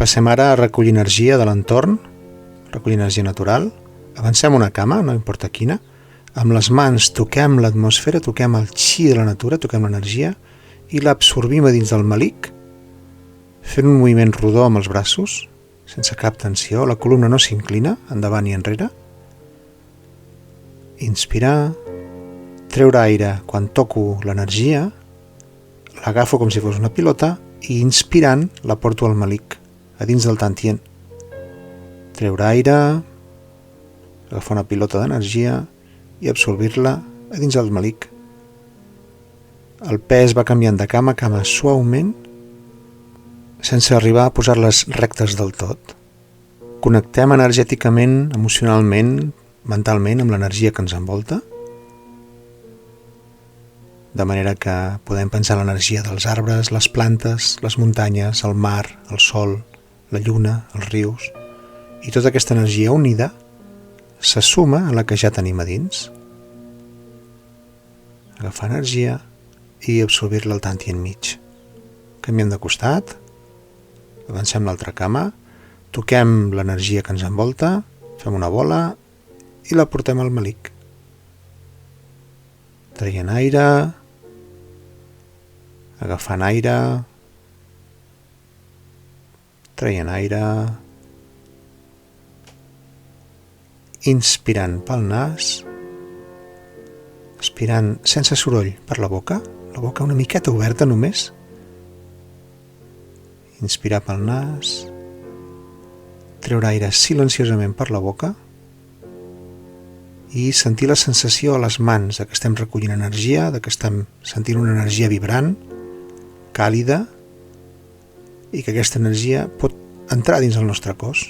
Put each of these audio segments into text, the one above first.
Passem ara a recollir energia de l'entorn, recollir energia natural. Avancem una cama, no importa quina. Amb les mans toquem l'atmosfera, toquem el chi de la natura, toquem l'energia i l'absorbim a dins del malic, fent un moviment rodó amb els braços, sense cap tensió. La columna no s'inclina, endavant i enrere. Inspirar, treure aire quan toco l'energia, l'agafo com si fos una pilota i inspirant la porto al malic, a dins del tantien. Treure aire, agafar una pilota d'energia i absorbir-la a dins del malic. El pes va canviant de cama a cama suaument, sense arribar a posar-les rectes del tot. Connectem energèticament, emocionalment, mentalment amb l'energia que ens envolta, de manera que podem pensar en l'energia dels arbres, les plantes, les muntanyes, el mar, el sol, la lluna, els rius, i tota aquesta energia unida se suma a la que ja tenim a dins. Agafar energia i absorbir-la al tantien mig. Canviem de costat, avancem l'altra cama, toquem l'energia que ens envolta, fem una bola i la portem al malic. Traient aire, agafant aire, traient aire, inspirant pel nas, expirant sense soroll per la boca una miqueta oberta només. Inspirar pel nas, treure aire silenciosament per la boca i sentir la sensació a les mans de que estem recollint energia, de que estem sentint una energia vibrant, càlida, i que aquesta energia pot entrar dins el nostre cos.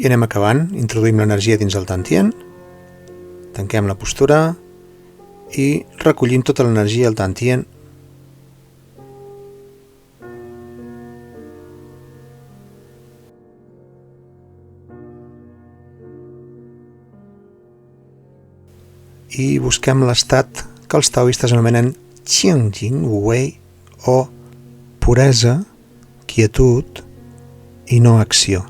I anem acabant, introduïm l'energia dins el tantien, tanquem la postura i recollim tota l'energia al tantien. I busquem l'estat que els taoistes anomenen Qiangjin Wei, o puresa, quietud i no acció.